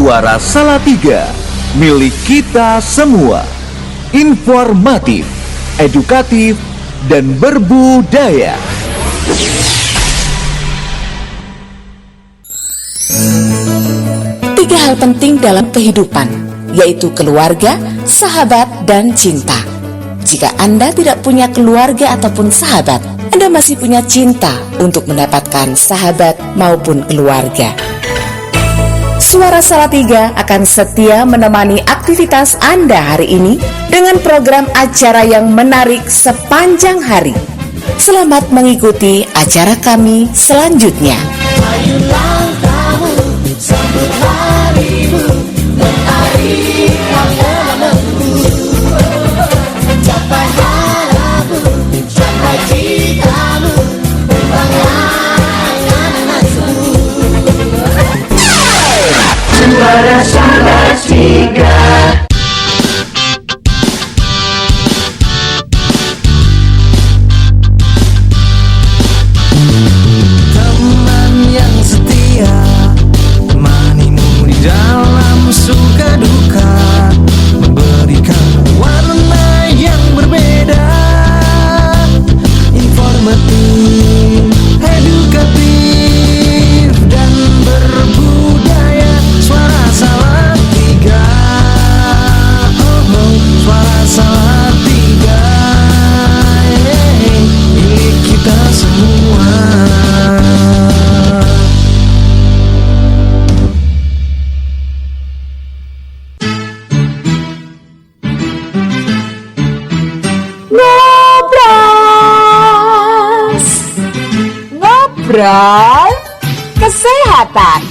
Suara Salatiga, milik kita semua. Informatif, edukatif, dan berbudaya. Tiga hal penting dalam kehidupan, yaitu keluarga, sahabat, dan cinta. Jika Anda tidak punya keluarga ataupun sahabat, Anda masih punya cinta untuk mendapatkan sahabat maupun keluarga. Suara Salatiga akan setia menemani aktivitas Anda hari ini dengan program acara yang menarik sepanjang hari. Selamat mengikuti acara kami selanjutnya. Ayulah kamu sambut harimu, mentari malamku, capai harapmu, capai citamu, membangun nasibmu. Suara Salatiga. Teman yang setia, temanimu di dalam suka duka, memberikan warna yang berbeda, informatif, edukatif, dan berbudaya. Suara Salatiga, Suara Salatiga, milik kita semua. Ngobrol kesehatan.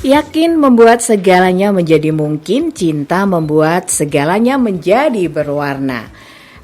Yakin membuat segalanya menjadi mungkin, cinta membuat segalanya menjadi berwarna.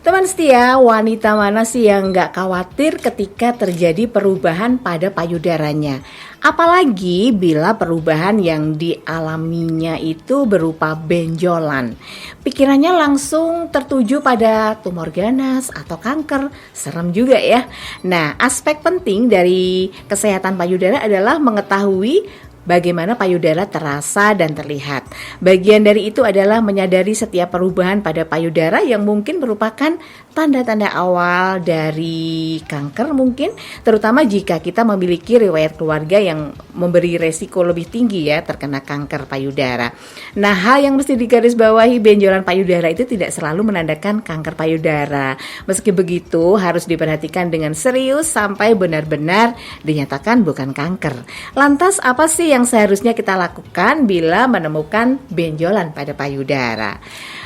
Teman setia, wanita mana sih yang gak khawatir ketika terjadi perubahan pada payudaranya? Apalagi bila perubahan yang dialaminya itu berupa benjolan. Pikirannya langsung tertuju pada tumor ganas atau kanker. Serem juga ya. Nah, aspek penting dari kesehatan payudara adalah mengetahui bagaimana payudara terasa dan terlihat. Bagian dari itu adalah menyadari setiap perubahan pada payudara yang mungkin merupakan tanda-tanda awal dari kanker mungkin, terutama jika kita memiliki riwayat keluarga yang memberi resiko lebih tinggi ya terkena kanker payudara. Nah, hal yang mesti digarisbawahi, benjolan payudara itu tidak selalu menandakan kanker payudara. Meski begitu, harus diperhatikan dengan serius sampai benar-benar dinyatakan bukan kanker. Lantas apa sih yang seharusnya kita lakukan bila menemukan benjolan pada payudara?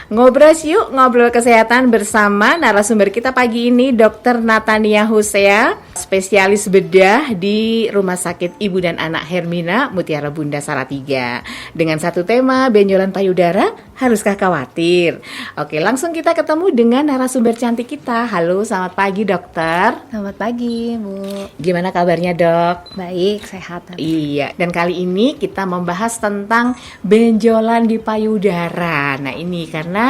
Ngobras yuk, ngobrol kesehatan bersama narasumber kita pagi ini, Dr. Natania Husea, spesialis bedah di Rumah Sakit Ibu dan Anak Hermina Mutiara Bunda Salatiga. Dengan satu tema, benjolan payudara, haruskah khawatir? Oke, langsung kita ketemu dengan narasumber cantik kita. Halo, selamat pagi dokter. Selamat pagi Bu. Gimana kabarnya dok? Baik, sehat. Iya, dan kali ini kita membahas tentang benjolan di payudara. Nah ini karena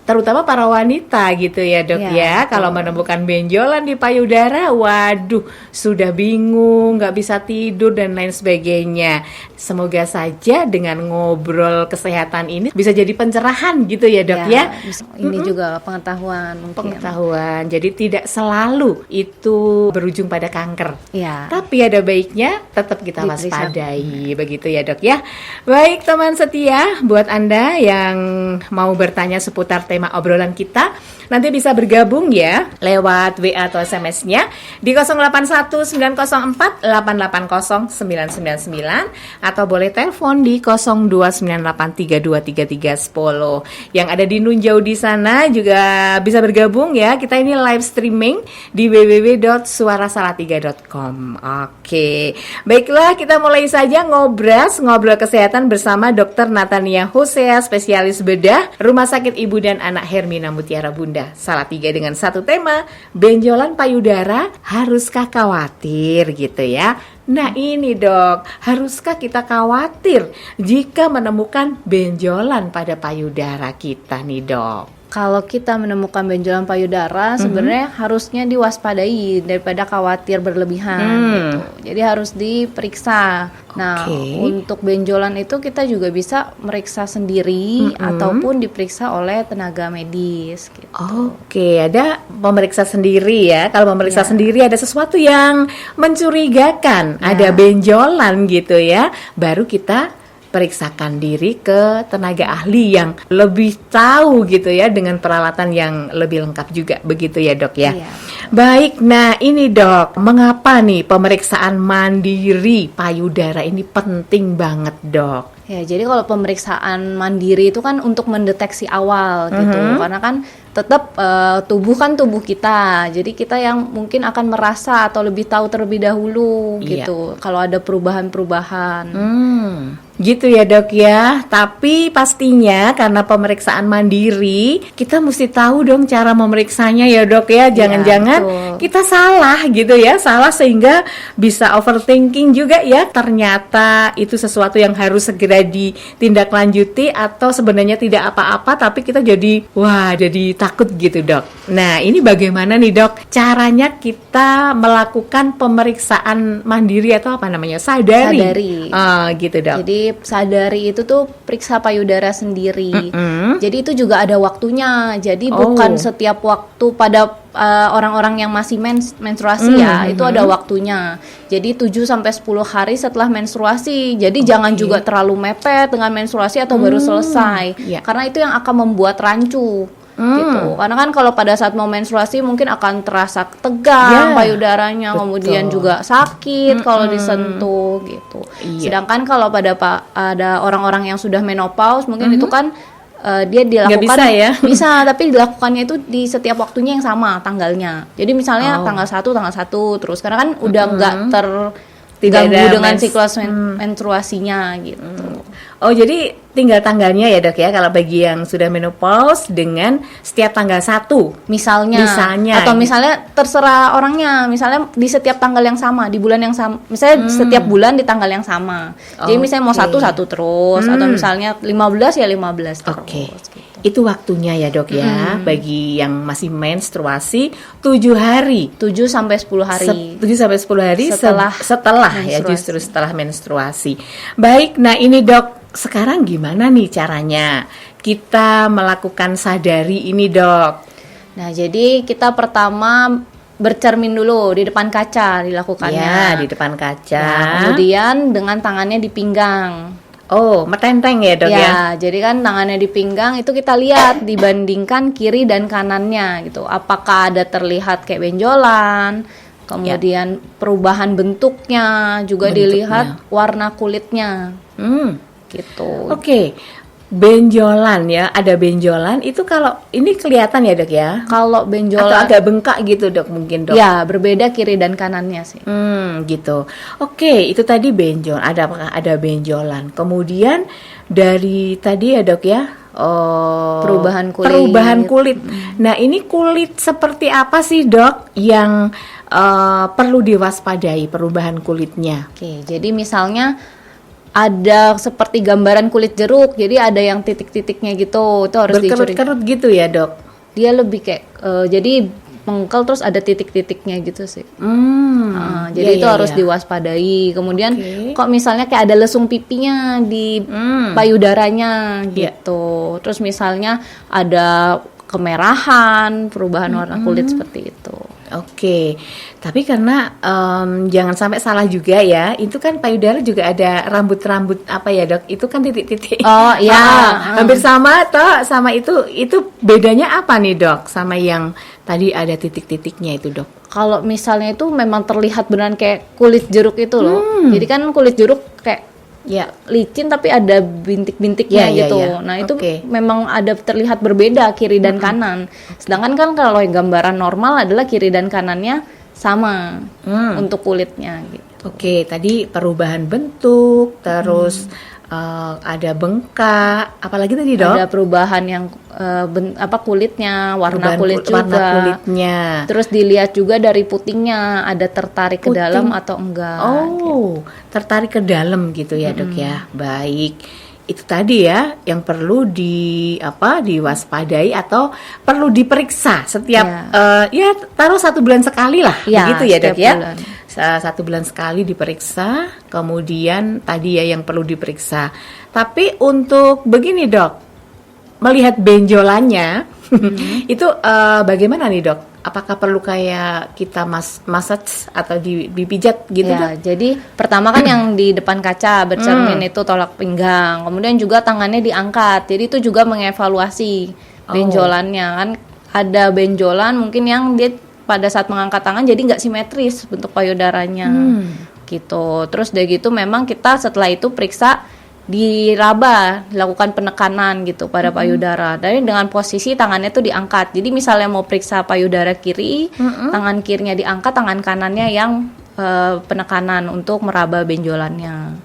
terutama para wanita gitu ya dok ya, kalau menemukan benjolan di payudara, waduh sudah bingung, gak bisa tidur dan lain sebagainya. Semoga saja dengan ngobrol kesehatan ini bisa jadi pencerahan gitu ya dok ya. Ini juga pengetahuan mungkin. Pengetahuan, jadi tidak selalu itu berujung pada kanker. Ya. Tapi ada baiknya tetap kita waspadai, begitu ya dok ya. Baik teman setia, buat Anda yang mau bertanya seputar tema obrolan kita, nanti bisa bergabung ya lewat WA atau SMS-nya di 081948809999 atau boleh telepon di 0298323310. Yang ada di Nun jauh di sana juga bisa bergabung ya. Kita ini live streaming di www.suarasalatiga.com. Oke, baiklah kita mulai saja ngobrol kesehatan bersama Dr. Natania Husea, spesialis bedah Rumah Sakit Ibu dan Anak Hermina Mutiara Bunda Salatiga, dengan satu tema, benjolan payudara, haruskah khawatir gitu ya. Nah ini dok, haruskah kita khawatir jika menemukan benjolan pada payudara kita nih dok? Kalau kita menemukan benjolan payudara, sebenarnya harusnya diwaspadai daripada khawatir berlebihan gitu. Jadi harus diperiksa. Nah, Oke. untuk benjolan itu kita juga bisa meriksa sendiri ataupun diperiksa oleh tenaga medis gitu. Oke, ada pemeriksa sendiri ya. Kalau pemeriksa sendiri ada sesuatu yang mencurigakan, ada benjolan gitu ya, baru kita periksakan diri ke tenaga ahli yang lebih tahu gitu ya, dengan peralatan yang lebih lengkap juga, begitu ya dok ya. Iya. Baik, nah ini dok, mengapa nih pemeriksaan mandiri payudara ini penting banget dok? Ya, jadi kalau pemeriksaan mandiri itu kan untuk mendeteksi awal gitu, karena kan tetap tubuh kan tubuh kita, jadi kita yang mungkin akan merasa atau lebih tahu terlebih dahulu gitu, kalau ada perubahan-perubahan. Gitu ya dok ya. Tapi pastinya karena pemeriksaan mandiri, kita mesti tahu dong cara memeriksanya ya dok ya. Jangan-jangan betul. kita salah gitu ya, salah sehingga bisa overthinking juga ya. Ternyata itu sesuatu yang harus segera ditindaklanjuti, atau sebenarnya tidak apa-apa tapi kita jadi takut gitu dok. Nah ini bagaimana nih dok caranya kita melakukan pemeriksaan mandiri atau apa namanya, sadari. Gitu dok. Jadi sadari itu tuh periksa payudara sendiri. Jadi itu juga ada waktunya. Jadi bukan setiap waktu pada orang-orang yang masih menstruasi ya, itu ada waktunya. Jadi 7 sampai 10 hari setelah menstruasi. Jadi jangan juga terlalu mepet dengan menstruasi atau baru selesai. Karena itu yang akan membuat rancu. Gitu. Karena kan kalau pada saat mau menstruasi mungkin akan terasa tegang payudaranya, kemudian juga sakit kalau disentuh gitu. Sedangkan kalau ada orang-orang yang sudah menopause mungkin itu kan dia dilakukan Nggak bisa ya? bisa, tapi dilakukannya itu di setiap waktunya yang sama tanggalnya. Jadi misalnya tanggal 1 terus, karena kan udah nggak terganggu ada dengan siklus menstruasinya gitu. Oh jadi tinggal tanggalnya ya dok ya, kalau bagi yang sudah menopause dengan setiap tanggal 1 Misalnya atau misalnya terserah orangnya, misalnya di setiap tanggal yang sama, di bulan yang sama, misalnya setiap bulan di tanggal yang sama. Jadi misalnya mau 1 terus, atau misalnya 15 ya 15 terus. Oke. Gitu. Itu waktunya ya dok ya, bagi yang masih menstruasi 7 hari. 7 sampai 10 hari. 7 sampai 10 hari setelah ya, menstruasi. justru setelah menstruasi. Baik, nah ini dok, sekarang gimana nih caranya kita melakukan sadari ini dok? Nah, jadi kita pertama bercermin dulu di depan kaca dilakukannya. Ya, di depan kaca. Nah, kemudian dengan tangannya di pinggang. Oh, metenteng ya dok ya? Ya, jadi kan tangannya di pinggang itu kita lihat dibandingkan kiri dan kanannya gitu. Apakah ada terlihat kayak benjolan, kemudian perubahan bentuknya, juga dilihat warna kulitnya. Gitu. Oke. Benjolan ya, ada benjolan itu kalau ini kelihatan ya dok ya? Kalau Atau benjolan agak bengkak gitu dok mungkin dok? ya berbeda kiri dan kanannya sih. Gitu. Oke, itu tadi benjol. Apakah ada benjolan? Kemudian dari tadi ya dok ya, perubahan kulit. Nah ini kulit seperti apa sih dok yang perlu diwaspadai perubahan kulitnya? Oke, jadi misalnya ada seperti gambaran kulit jeruk, jadi ada yang titik-titiknya gitu, itu harus dicuri. Berkerut-kerut gitu ya dok? Dia lebih kayak jadi mengkel terus ada titik-titiknya gitu sih. Jadi itu harus diwaspadai. Kemudian kok misalnya kayak ada lesung pipinya di payudaranya gitu. Terus misalnya ada kemerahan, perubahan warna kulit seperti itu. Oke, tapi karena jangan sampai salah juga ya, itu kan payudara juga ada rambut-rambut apa ya dok? Itu kan titik-titik. Oh iya, hampir sama toh, sama itu bedanya apa nih dok? Sama yang tadi ada titik-titiknya itu dok? Kalau misalnya itu memang terlihat beneran kayak kulit jeruk itu loh. Jadi kan kulit jeruk kayak licin tapi ada bintik-bintiknya gitu. Nah itu memang ada terlihat berbeda kiri dan kanan. Sedangkan kan kalau yang gambaran normal adalah kiri dan kanannya sama untuk kulitnya gitu. Oke, tadi perubahan bentuk, terus ada bengkak, apalagi tadi dok? Ada perubahan yang kulitnya, warna kulit juga. Warna kulitnya. Terus dilihat juga dari putingnya, ada tertarik ke dalam atau enggak. Oh, tertarik ke dalam gitu ya dok ya. Baik. itu tadi ya yang perlu diwaspadai atau perlu diperiksa setiap ya taruh 1 bulan sekali lah, begitu ya Dok ya. 1 bulan sekali diperiksa, kemudian tadi ya yang perlu diperiksa. Tapi untuk begini Dok, melihat benjolannya itu bagaimana nih Dok? Apakah perlu kayak kita massage atau dipijat gitu ya, Dok? jadi pertama kan yang di depan kaca bercermin itu tolak pinggang, kemudian juga tangannya diangkat, jadi itu juga mengevaluasi benjolannya kan. Ada benjolan mungkin yang dia pada saat mengangkat tangan jadi nggak simetris bentuk payudaranya gitu. Terus dari gitu memang kita setelah itu periksa, diraba, dilakukan penekanan gitu pada payudara. Dan dengan posisi tangannya tuh diangkat. Jadi misalnya mau periksa payudara kiri, tangan kirinya diangkat, tangan kanannya yang penekanan untuk meraba benjolannya.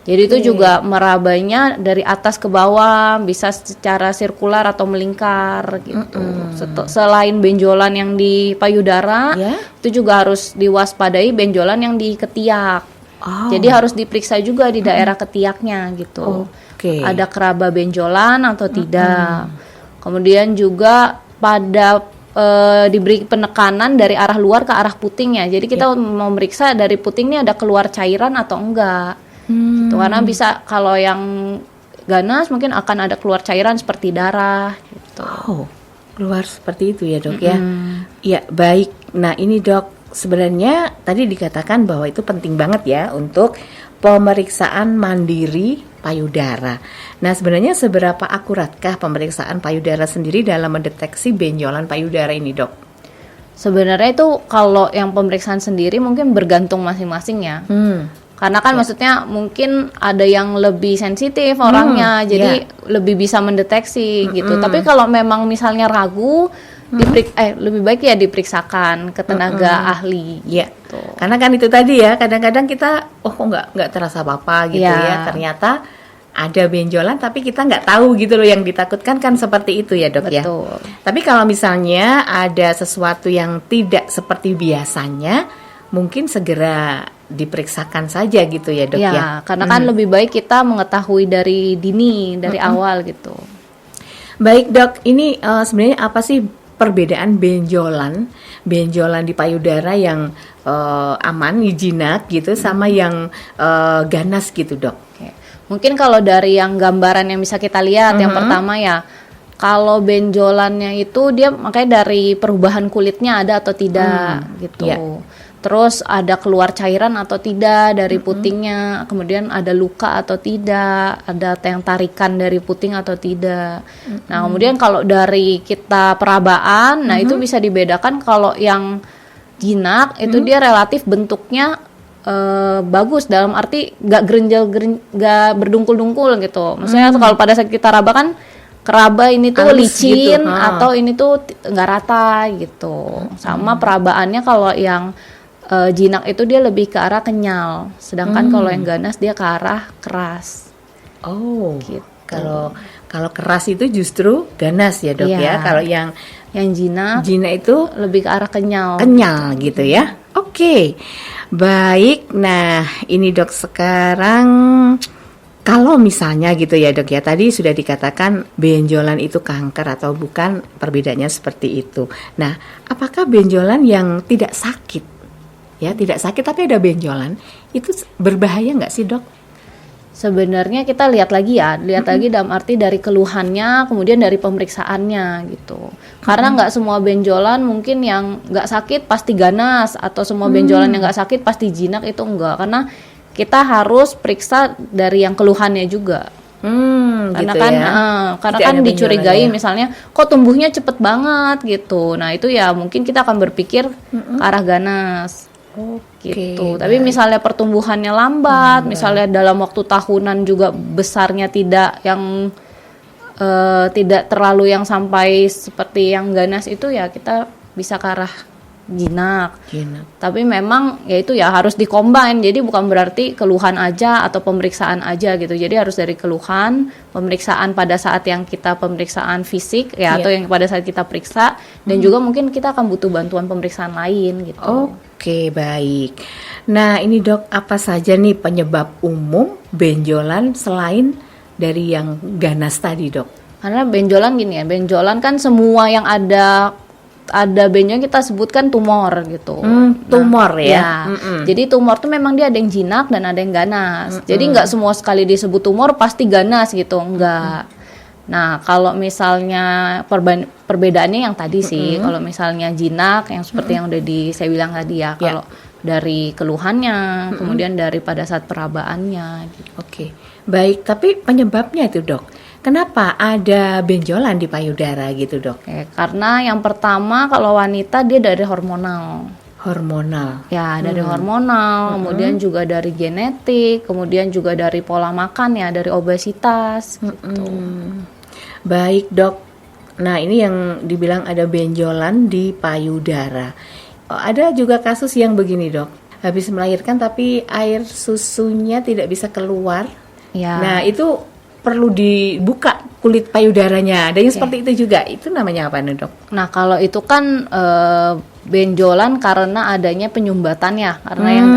Jadi itu juga merabanya dari atas ke bawah, bisa secara sirkular atau melingkar gitu. Selain benjolan yang di payudara, itu juga harus diwaspadai benjolan yang di ketiak. Jadi harus diperiksa juga di daerah ketiaknya gitu. Ada keraba benjolan atau tidak. Kemudian juga pada diberi penekanan dari arah luar ke arah putingnya. Jadi kita mau meriksa dari putingnya ada keluar cairan atau enggak. Gitu. Karena bisa kalau yang ganas mungkin akan ada keluar cairan seperti darah gitu. Keluar seperti itu ya Dok ya. Ya baik. Nah ini Dok, sebenarnya tadi dikatakan bahwa itu penting banget ya untuk pemeriksaan mandiri payudara. Nah, sebenarnya seberapa akuratkah pemeriksaan payudara sendiri dalam mendeteksi benjolan payudara ini, Dok? Sebenarnya itu kalau yang pemeriksaan sendiri mungkin bergantung masing-masing ya. Karena kan maksudnya mungkin ada yang lebih sensitif orangnya, jadi lebih bisa mendeteksi gitu. Tapi kalau memang misalnya ragu, lebih baik ya diperiksakan ke tenaga ahli. Gitu. Karena kan itu tadi ya, kadang-kadang kita kok nggak terasa apa-apa gitu ya. Ternyata ada benjolan tapi kita nggak tahu gitu loh, yang ditakutkan kan seperti itu ya Dok. Betul. Ya. Tapi kalau misalnya ada sesuatu yang tidak seperti biasanya, mungkin segera diperiksakan saja gitu ya Dok ya. Karena kan lebih baik kita mengetahui dari dini, dari awal gitu. Baik Dok, ini sebenarnya apa sih perbedaan benjolan di payudara yang aman, jinak gitu, sama yang ganas gitu Dok? Mungkin kalau dari yang gambaran yang bisa kita lihat, yang pertama ya, kalau benjolannya itu dia makanya dari perubahan kulitnya ada atau tidak gitu. Terus ada keluar cairan atau tidak dari putingnya, kemudian ada luka atau tidak, ada yang tarikan dari puting atau tidak. Nah, kemudian kalau dari kita perabaan, nah itu bisa dibedakan. Kalau yang jinak itu dia relatif bentuknya bagus, dalam arti nggak nggak berdungkul-dungkul gitu. Maksudnya kalau pada saat kita raba kan keraba ini tuh licin gitu, atau ini tuh nggak rata gitu. Sama perabaannya kalau yang jinak itu dia lebih ke arah kenyal, sedangkan kalau yang ganas dia ke arah keras. Gitu. Kalau keras itu justru ganas ya Dok ya. Kalau yang jinak itu lebih ke arah kenyal gitu ya. Oke. Baik. Nah, ini Dok, sekarang kalau misalnya gitu ya Dok ya, tadi sudah dikatakan benjolan itu kanker atau bukan, perbedaannya seperti itu. Nah, apakah benjolan yang tidak sakit, ya tidak sakit tapi ada benjolan, itu berbahaya nggak sih Dok? Sebenarnya kita lihat lagi dalam arti dari keluhannya, kemudian dari pemeriksaannya gitu. Karena nggak semua benjolan mungkin yang nggak sakit pasti ganas, atau semua benjolan yang nggak sakit pasti jinak, itu enggak. Karena kita harus periksa dari yang keluhannya juga. Karena gitu kan ya? Karena kan dicurigai misalnya kok tumbuhnya cepet banget gitu. Nah itu ya mungkin kita akan berpikir ke arah ganas. Gitu. Tapi misalnya pertumbuhannya lambat, misalnya dalam waktu tahunan juga besarnya tidak yang tidak terlalu yang sampai seperti yang ganas, itu ya kita bisa ke arah jinak. Tapi memang ya itu ya harus dikombin. Jadi bukan berarti keluhan aja atau pemeriksaan aja gitu. Jadi harus dari keluhan, pemeriksaan pada saat yang kita pemeriksaan fisik ya, atau yang pada saat kita periksa, dan juga mungkin kita akan butuh bantuan pemeriksaan lain gitu. Oke, baik. Nah, ini Dok, apa saja nih penyebab umum benjolan selain dari yang ganas tadi, Dok? Karena benjolan gini ya, benjolan kan semua yang ada benjol kita sebutkan tumor gitu. Tumor ya. Jadi tumor tuh memang dia ada yang jinak dan ada yang ganas. Jadi nggak semua sekali disebut tumor pasti ganas gitu, enggak. Nah, kalau misalnya perbedaannya yang tadi sih, kalau misalnya jinak yang seperti yang udah saya bilang tadi ya, kalau dari keluhannya, kemudian dari pada saat perabaannya gitu. Oke. Baik, tapi penyebabnya itu, Dok. Kenapa ada benjolan di payudara gitu, Dok? Oke, karena yang pertama kalau wanita dia dari hormonal. Hormonal. Ya, dari hormonal, kemudian juga dari genetik, kemudian juga dari pola makan ya, dari obesitas gitu. Baik, Dok. Nah, ini yang dibilang ada benjolan di payudara. Ada juga kasus yang begini, Dok. Habis melahirkan tapi air susunya tidak bisa keluar. Ya. Nah, itu perlu dibuka kulit payudaranya. Ada yang seperti itu juga. Itu namanya apa nih, Dok? Nah, kalau itu kan benjolan karena adanya penyumbatan ya, karena yang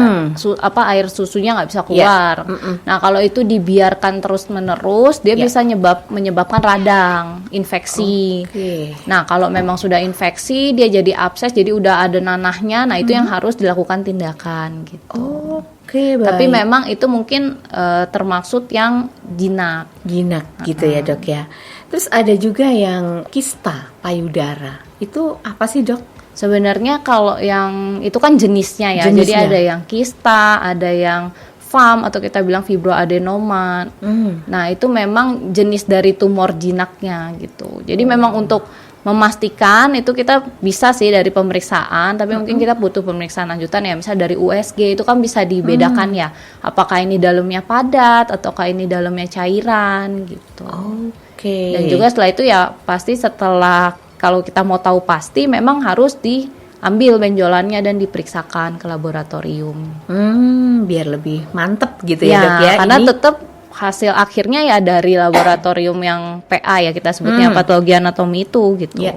air susunya nggak bisa keluar. Nah, kalau itu dibiarkan terus-menerus, dia bisa menyebabkan radang, infeksi. Nah, kalau memang sudah infeksi, dia jadi abses, jadi udah ada nanahnya. Nah, itu yang harus dilakukan tindakan gitu. Oke, baik. Tapi memang itu mungkin termaksud yang jinak gitu ya, Dok ya. Terus ada juga yang kista payudara. Itu apa sih, Dok? Sebenarnya kalau yang itu kan jenisnya ya. Jadi ada yang kista, ada yang FAM atau kita bilang fibroadenoma. Nah, itu memang jenis dari tumor jinaknya gitu. Jadi memang untuk memastikan itu kita bisa sih dari pemeriksaan, tapi mungkin kita butuh pemeriksaan lanjutan ya, misal dari USG itu kan bisa dibedakan ya, apakah ini dalamnya padat ataukah ini dalamnya cairan gitu. Dan juga setelah itu ya pasti setelah kalau kita mau tahu pasti memang harus diambil benjolannya dan diperiksakan ke laboratorium. Biar lebih mantep gitu ya, Dok ya. Karena tetap hasil akhirnya ya dari laboratorium yang PA ya kita sebutnya patologi anatomi itu gitu.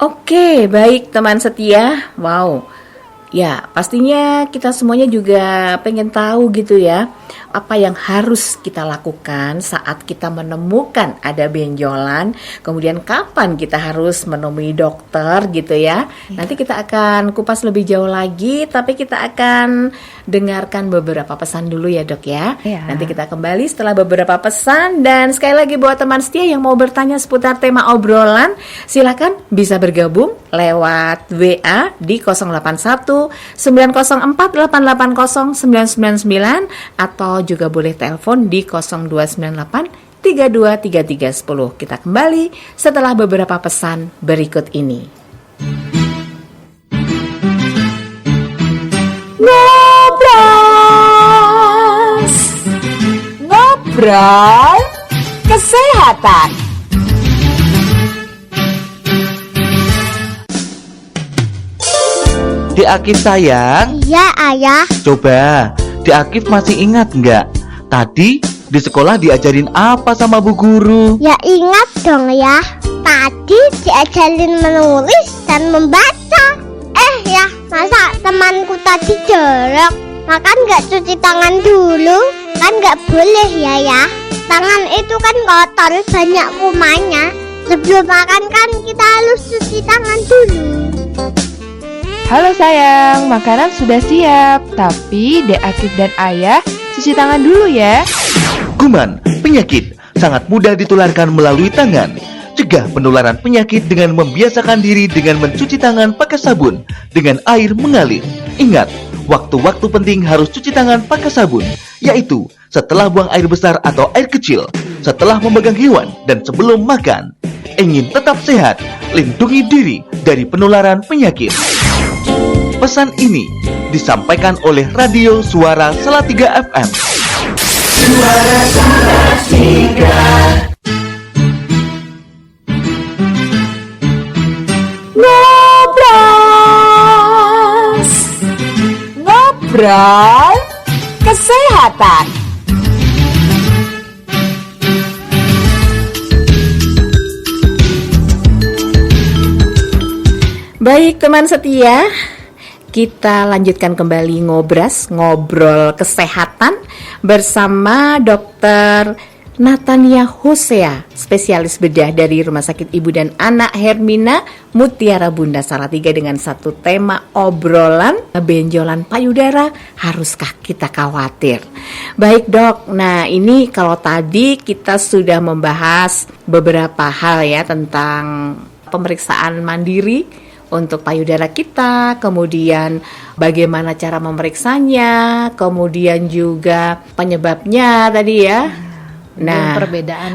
Oke, baik teman setia. Wow. Ya, pastinya kita semuanya juga pengen tahu gitu ya, apa yang harus kita lakukan saat kita menemukan ada benjolan, kemudian kapan kita harus menemui dokter gitu ya. Nanti kita akan kupas lebih jauh lagi, tapi kita akan dengarkan beberapa pesan dulu ya, Dok ya. Nanti kita kembali setelah beberapa pesan, dan sekali lagi buat teman setia yang mau bertanya seputar tema obrolan, silakan bisa bergabung lewat WA di 081 904 880 999 atau juga boleh telepon di 0298 323310. Kita kembali setelah beberapa pesan berikut ini. Ngobrol kesehatan. Dek Akif sayang. Iya, Ayah. Coba, Dek Akif masih ingat nggak? Tadi di sekolah diajarin apa sama bu guru? Ya ingat dong ya. Tadi diajarin menulis dan membaca. Ya, masa temanku tadi jorok makan nggak cuci tangan dulu? Kan nggak boleh ya. Tangan itu kan kotor, banyak kumannya. Sebelum makan kan kita harus cuci tangan dulu. Halo sayang, makanan sudah siap. Tapi Dek Akif dan Ayah cuci tangan dulu ya. Kuman, penyakit sangat mudah ditularkan melalui tangan. Cegah penularan penyakit dengan membiasakan diri dengan mencuci tangan pakai sabun dengan air mengalir. Ingat, waktu-waktu penting harus cuci tangan pakai sabun, yaitu setelah buang air besar atau air kecil, setelah memegang hewan, dan sebelum makan. Ingin tetap sehat, lindungi diri dari penularan penyakit. Pesan ini disampaikan oleh Radio Suara Salatiga FM. Suara Salatiga. Ngobrol kesehatan. Baik teman setia, kita lanjutkan kembali ngobrol kesehatan bersama Dr. Natania Hosea, spesialis bedah dari Rumah Sakit Ibu dan Anak Hermina Mutiara Bunda Salatiga dengan satu tema obrolan benjolan payudara, haruskah kita khawatir? Baik dok, nah ini kalau tadi kita sudah membahas beberapa hal ya tentang pemeriksaan mandiri untuk payudara kita, kemudian bagaimana cara memeriksanya, kemudian juga penyebabnya tadi ya. Nah,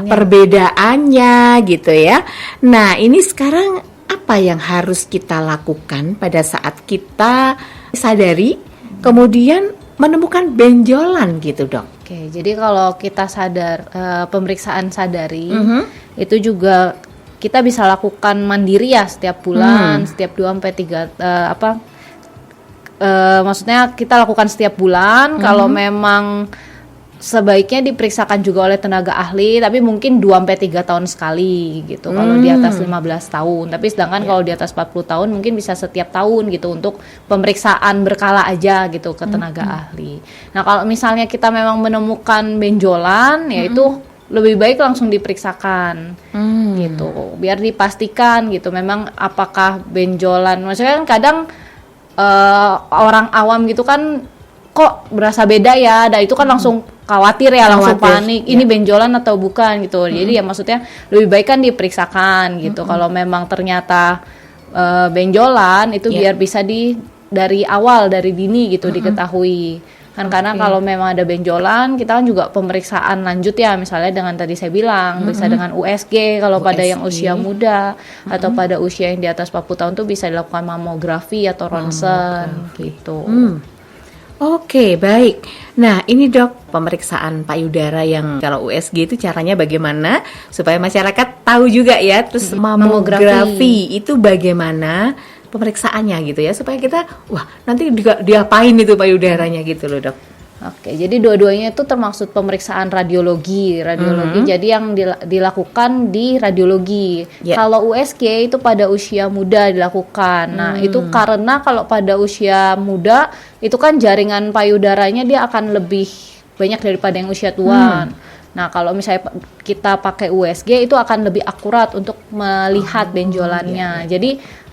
perbedaannya gitu ya. Nah, ini sekarang apa yang harus kita lakukan pada saat kita sadari kemudian menemukan benjolan gitu, Dok? Oke, jadi kalau kita sadar pemeriksaan sadari itu juga kita bisa lakukan mandiri ya setiap bulan, setiap 2 sampai 3 maksudnya kita lakukan setiap bulan. Kalau memang sebaiknya diperiksakan juga oleh tenaga ahli, tapi mungkin 2-3 tahun sekali gitu kalau di atas 15 tahun. Tapi sedangkan kalau di atas 40 tahun mungkin bisa setiap tahun gitu untuk pemeriksaan berkala aja gitu ke tenaga ahli. Nah, kalau misalnya kita memang menemukan benjolan, yaitu lebih baik langsung diperiksakan gitu, biar dipastikan gitu memang apakah benjolan. Maksudnya kan kadang orang awam gitu kan kok berasa beda ya, dan itu kan langsung khawatir ya, langsung panik, ini benjolan atau bukan gitu. Jadi ya maksudnya lebih baik kan diperiksakan gitu. Kalau memang ternyata benjolan itu biar bisa dari awal, dari dini gitu diketahui. Kan karena kalau memang ada benjolan, kita kan juga pemeriksaan lanjut ya, misalnya dengan tadi saya bilang bisa dengan USG kalau pada yang usia muda, atau pada usia yang di atas 40 tahun tuh bisa dilakukan mamografi atau ronsen gitu. Oke, baik. Nah, ini dok, pemeriksaan payudara yang kalau USG itu caranya bagaimana supaya masyarakat tahu juga ya. Terus mamografi itu bagaimana pemeriksaannya gitu ya, supaya kita nanti juga diapain itu payudaranya gitu loh dok. Oke, jadi dua-duanya itu termasuk pemeriksaan radiologi. Jadi yang dilakukan di radiologi. Kalau USG itu pada usia muda dilakukan. Nah, itu karena kalau pada usia muda itu kan jaringan payudaranya dia akan lebih banyak daripada yang usia tua. Nah, kalau misalnya kita pakai USG itu akan lebih akurat untuk melihat benjolannya. Jadi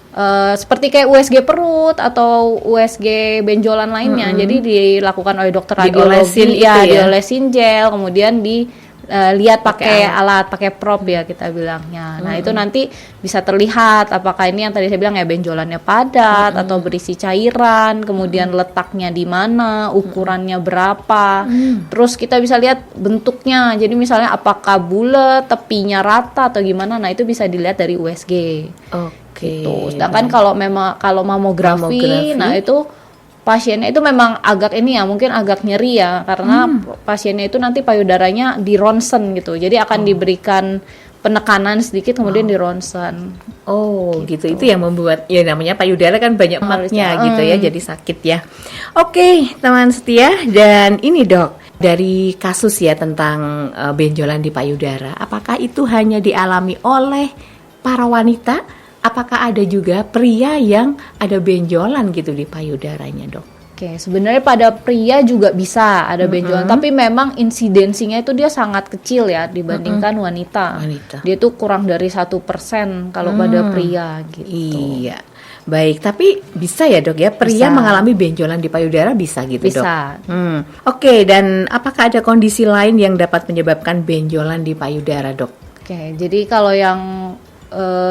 seperti kayak USG perut atau USG benjolan lainnya, jadi dilakukan oleh dokter radiologi, diolesin gel, kemudian dilihat pakai alat, pakai prop ya kita bilangnya. Nah itu nanti bisa terlihat apakah ini yang tadi saya bilang ya benjolannya padat atau berisi cairan, kemudian letaknya di mana, ukurannya berapa, terus kita bisa lihat bentuknya. Jadi misalnya apakah bulat, tepinya rata atau gimana, nah itu bisa dilihat dari USG. Gitu. Sedangkan kalau mamografi, nah itu pasiennya itu memang agak mungkin agak nyeri ya, karena pasiennya itu nanti payudaranya di ronsen gitu. Jadi akan diberikan penekanan sedikit kemudian di ronsen. Gitu. Itu yang membuat ya namanya payudara kan banyak lemaknya gitu ya, jadi sakit ya. Oke, teman setia, dan ini dok, dari kasus ya tentang benjolan di payudara, apakah itu hanya dialami oleh para wanita? Apakah ada juga pria yang ada benjolan gitu di payudaranya, dok? Oke, sebenarnya pada pria juga bisa ada benjolan, tapi memang insidensinya itu dia sangat kecil ya dibandingkan wanita. Dia tuh kurang dari 1% kalau pada pria gitu. Iya. Baik, tapi bisa ya dok ya, pria mengalami benjolan di payudara bisa gitu dok? Bisa. Oke, dan apakah ada kondisi lain yang dapat menyebabkan benjolan di payudara, dok? Oke, jadi kalau yang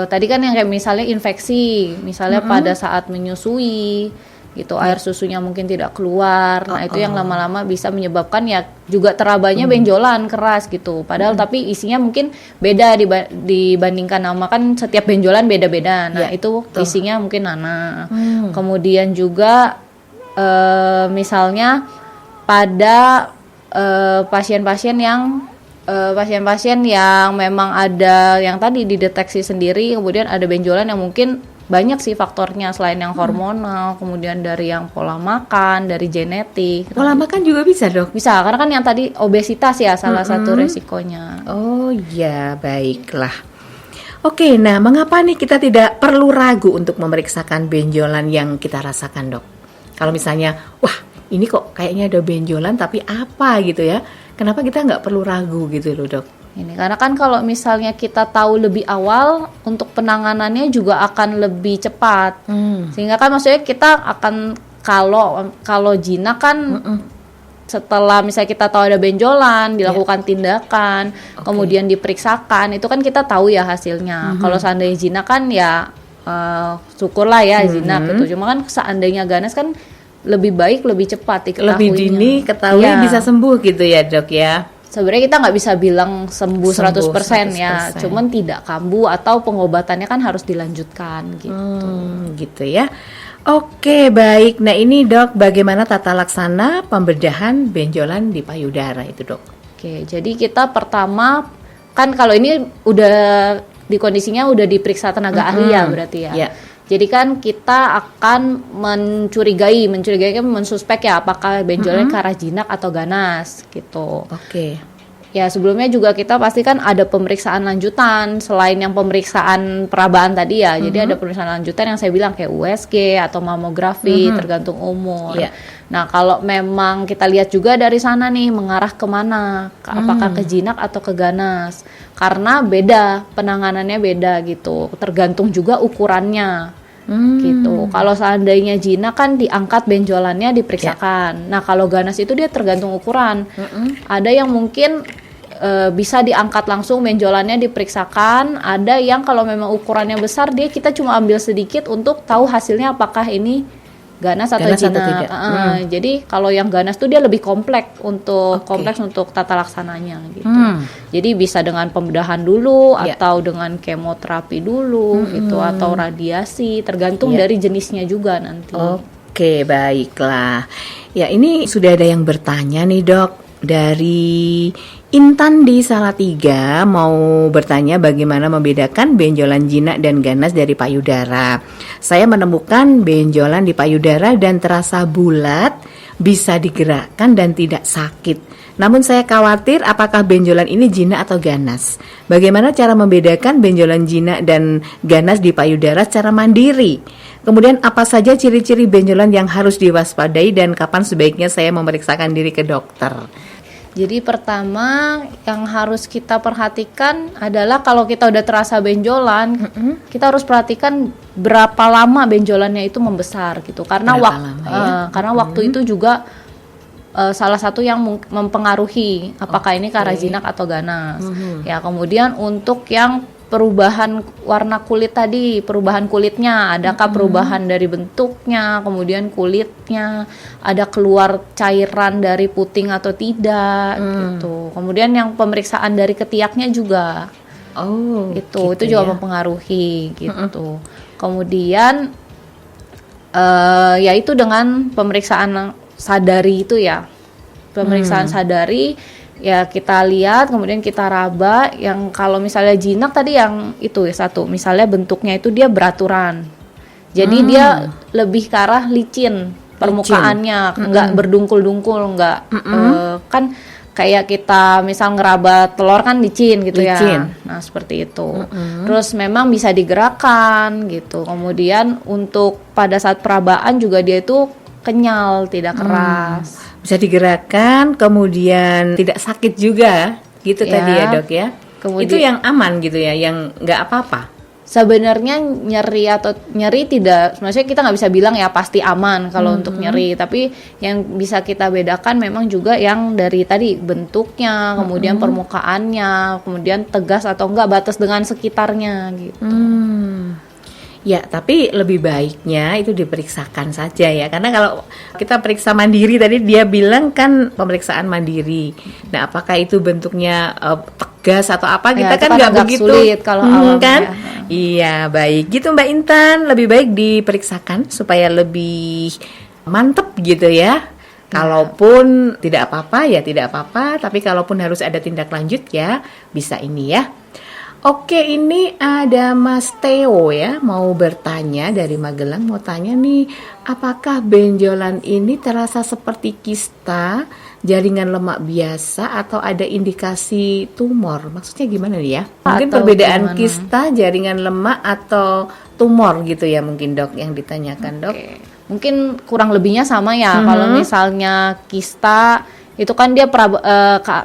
tadi kan yang kayak misalnya infeksi, misalnya pada saat menyusui gitu, air susunya mungkin tidak keluar. Nah, itu yang lama-lama bisa menyebabkan ya juga terabanya benjolan keras gitu. Padahal tapi isinya mungkin beda dibandingkan nama, kan setiap benjolan beda-beda. Nah, itu isinya mungkin nana. Kemudian juga misalnya pada pasien-pasien yang memang ada yang tadi dideteksi sendiri, kemudian ada benjolan yang mungkin banyak sih faktornya selain yang hormonal, kemudian dari yang pola makan, dari genetik. Pola makan juga bisa dok? Bisa, karena kan yang tadi obesitas ya salah satu resikonya. Oh ya, baiklah. Oke, nah mengapa nih kita tidak perlu ragu untuk memeriksakan benjolan yang kita rasakan dok? Kalau misalnya, ini kok kayaknya ada benjolan tapi apa gitu ya? Kenapa kita nggak perlu ragu gitu loh dok? Ini karena kan kalau misalnya kita tahu lebih awal, untuk penanganannya juga akan lebih cepat. Sehingga kan maksudnya kita akan, kalau jinak kan setelah misalnya kita tahu ada benjolan, dilakukan tindakan, kemudian diperiksakan, itu kan kita tahu ya hasilnya. Kalau seandainya jinak kan ya syukurlah ya jinak gitu. Cuma kan seandainya ganas kan lebih baik lebih cepat diketahuinya. Lebih dini ketahui bisa sembuh gitu ya dok ya. Sebenarnya kita nggak bisa bilang sembuh 100% ya, cuman tidak kambuh atau pengobatannya kan harus dilanjutkan gitu. Gitu ya. Oke, baik. Nah ini dok, bagaimana tata laksana pembedahan benjolan di payudara itu dok? Oke, jadi kita pertama kan kalau ini udah di kondisinya udah diperiksa tenaga ahli ya berarti ya. Yeah. Jadi kan kita akan mencurigai kan mensuspek ya apakah benjolan ke arah jinak atau ganas gitu. Oke. Ya sebelumnya juga kita pastikan ada pemeriksaan lanjutan selain yang pemeriksaan perabaan tadi ya. Jadi ada pemeriksaan lanjutan yang saya bilang kayak USG atau mamografi tergantung umur. Yeah. Nah kalau memang kita lihat juga dari sana nih mengarah kemana, apakah ke jinak atau ke ganas. Karena beda, penanganannya beda gitu. Tergantung juga ukurannya. Gitu. Kalau seandainya jinak kan diangkat benjolannya diperiksakan. Nah kalau ganas itu dia tergantung ukuran. Ada yang mungkin bisa diangkat langsung benjolannya diperiksakan. Ada yang kalau memang ukurannya besar dia kita cuma ambil sedikit untuk tahu hasilnya apakah ini ganas atau jinak. Jadi kalau yang ganas tuh dia lebih kompleks untuk tata laksananya gitu. Jadi bisa dengan pembedahan dulu atau dengan kemoterapi dulu gitu atau radiasi tergantung dari jenisnya juga nanti. Oke, baiklah. Ya, ini sudah ada yang bertanya nih, Dok. Dari Intan di Salatiga mau bertanya bagaimana membedakan benjolan jinak dan ganas dari payudara. Saya menemukan benjolan di payudara dan terasa bulat, bisa digerakkan dan tidak sakit. Namun saya khawatir apakah benjolan ini jinak atau ganas. Bagaimana cara membedakan benjolan jinak dan ganas di payudara secara mandiri? Kemudian apa saja ciri-ciri benjolan yang harus diwaspadai dan kapan sebaiknya saya memeriksakan diri ke dokter? Jadi pertama yang harus kita perhatikan adalah kalau kita udah terasa benjolan, kita harus perhatikan berapa lama benjolannya itu membesar gitu. Karena karena waktu itu juga salah satu yang mempengaruhi apakah ini ke arah jinak atau ganas. Ya, kemudian untuk yang perubahan warna kulit tadi, perubahan kulitnya, adakah perubahan dari bentuknya, kemudian kulitnya, ada keluar cairan dari puting atau tidak, gitu. Kemudian yang pemeriksaan dari ketiaknya juga, itu juga mempengaruhi, gitu. Kemudian, yaitu dengan pemeriksaan sadari itu ya, pemeriksaan sadari. Ya kita lihat, kemudian kita raba. Yang kalau misalnya jinak tadi yang itu ya satu, misalnya bentuknya itu dia beraturan, jadi dia lebih ke arah licin permukaannya, nggak berdungkul-dungkul, nggak kan kayak kita misal ngeraba telur kan licin gitu ya. Nah seperti itu. Terus memang bisa digerakkan gitu. Kemudian untuk pada saat perabaan juga dia itu kenyal, tidak keras. Bisa digerakkan, kemudian tidak sakit juga, gitu tadi ya dok ya. Kemudian, itu yang aman gitu ya, yang nggak apa-apa. Sebenarnya nyeri tidak, maksudnya kita nggak bisa bilang ya pasti aman kalau untuk nyeri, tapi yang bisa kita bedakan memang juga yang dari tadi bentuknya, kemudian permukaannya, kemudian tegas atau enggak, batas dengan sekitarnya gitu. Ya, tapi lebih baiknya itu diperiksakan saja ya. Karena kalau kita periksa mandiri tadi dia bilang kan pemeriksaan mandiri. Nah, apakah itu bentuknya tegas atau apa? Kita kan nggak begitu sulit kalau awam kan? Iya, baik. Gitu Mbak Intan, lebih baik diperiksakan supaya lebih mantep gitu ya. Kalaupun tidak apa-apa ya tidak apa-apa, tapi kalaupun harus ada tindak lanjut ya bisa ini ya. Oke, ini ada Mas Theo ya, mau bertanya dari Magelang, mau tanya nih, apakah benjolan ini terasa seperti kista, jaringan lemak biasa, atau ada indikasi tumor? Maksudnya gimana nih ya? Mungkin atau perbedaan gimana? Kista, jaringan lemak, atau tumor gitu ya mungkin dok, yang ditanyakan dok. Mungkin kurang lebihnya sama ya, kalau misalnya kista Itu kan dia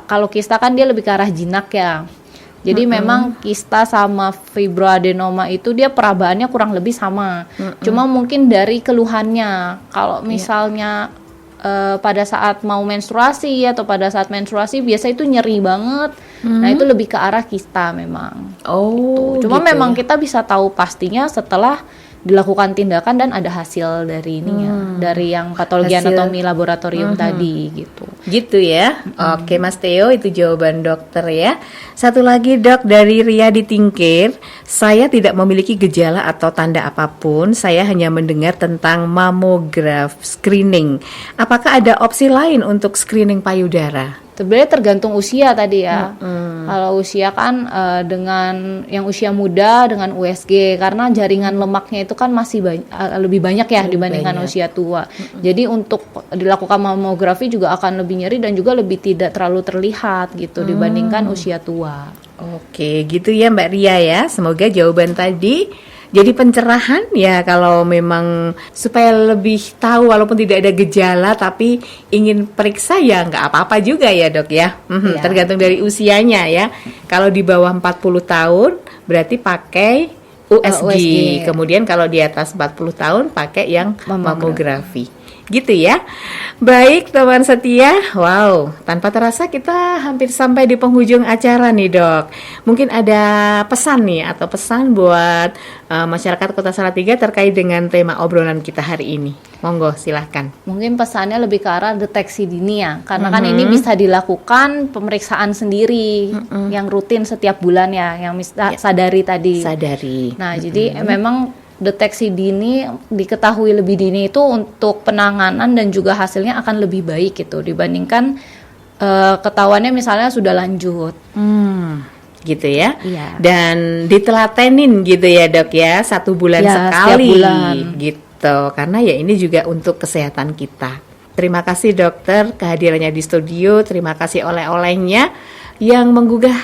kalau kista kan dia lebih ke arah jinak ya. Jadi memang kista sama fibroadenoma itu dia perabaannya kurang lebih sama. Cuma mungkin dari keluhannya. Kalau misalnya pada saat mau menstruasi atau pada saat menstruasi biasa itu nyeri banget. Nah, itu lebih ke arah kista memang. Oh, Cuma gitu memang ya. kita bisa tahu pastinya setelah dilakukan tindakan dan ada hasil dari ininya, dari yang patologi Hasil. anatomi laboratorium tadi gitu. Gitu ya. Oke Mas Theo, itu jawaban dokter ya. Satu lagi Dok, dari Ria di Tingkir. Saya tidak memiliki gejala atau tanda apapun. Saya hanya mendengar tentang mamograf screening. Apakah ada opsi lain untuk screening payudara? Sebenarnya tergantung usia tadi ya. Kalau usia kan dengan yang usia muda dengan USG, karena jaringan lemaknya itu kan masih lebih banyak ya dibandingkan usia tua. Jadi untuk dilakukan mamografi juga akan lebih nyeri dan juga lebih tidak terlalu terlihat gitu dibandingkan usia tua. Oke, gitu ya Mbak Ria ya. Semoga jawaban tadi jadi pencerahan ya, kalau memang supaya lebih tahu walaupun tidak ada gejala tapi ingin periksa ya nggak apa-apa juga ya Dok ya. Iya. Tergantung dari usianya ya. Kalau di bawah 40 tahun berarti pakai USG. USG. Kemudian kalau di atas 40 tahun pakai yang mamografi. Gitu ya. Baik teman setia. Wow, tanpa terasa kita hampir sampai di penghujung acara nih Dok. Mungkin ada pesan nih atau pesan buat masyarakat Kota Salatiga terkait dengan tema obrolan kita hari ini. Monggo silahkan. Mungkin pesannya lebih ke arah deteksi dini ya, karena kan ini bisa dilakukan pemeriksaan sendiri yang rutin setiap bulan ya, yang sadari tadi. Sadari. Nah, jadi memang deteksi dini, diketahui lebih dini itu untuk penanganan dan juga hasilnya akan lebih baik gitu dibandingkan ketahuannya misalnya sudah lanjut. Gitu ya. Iya. Dan ditelatenin gitu ya Dok ya, 1 bulan Ya, sekali setiap bulan. gitu. Karena ya ini juga untuk kesehatan kita. Terima kasih dokter kehadirannya di studio, terima kasih oleh-olehnya yang menggugah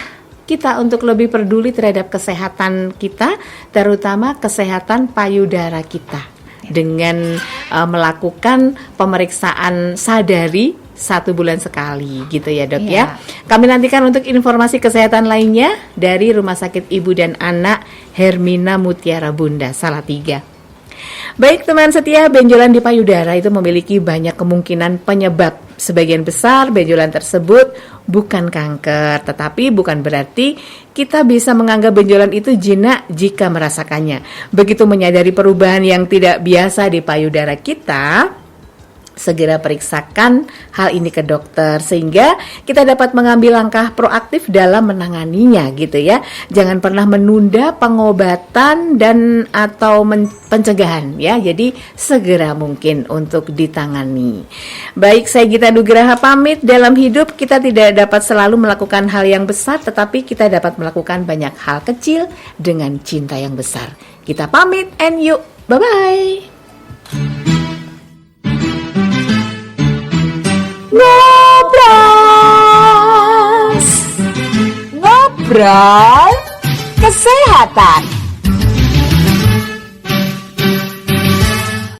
kita untuk lebih peduli terhadap kesehatan kita, terutama kesehatan payudara kita dengan melakukan pemeriksaan sadari 1 bulan sekali gitu ya Dok ya. Kami nantikan untuk informasi kesehatan lainnya dari Rumah Sakit Ibu dan Anak Hermina Mutiara Bunda Salatiga. Baik teman setia, benjolan di payudara itu memiliki banyak kemungkinan penyebab. Sebagian besar benjolan tersebut bukan kanker, tetapi bukan berarti kita bisa menganggap benjolan itu jinak jika merasakannya. Begitu menyadari perubahan yang tidak biasa di payudara kita, segera periksakan hal ini ke dokter sehingga kita dapat mengambil langkah proaktif dalam menanganinya gitu ya. Jangan pernah menunda pengobatan dan atau pencegahan ya. Jadi segera mungkin untuk ditangani. Baik, saya Gita Nugraha pamit. Dalam hidup kita tidak dapat selalu melakukan hal yang besar, tetapi kita dapat melakukan banyak hal kecil dengan cinta yang besar. Kita pamit and yuk, bye-bye. Ngobrol kesehatan.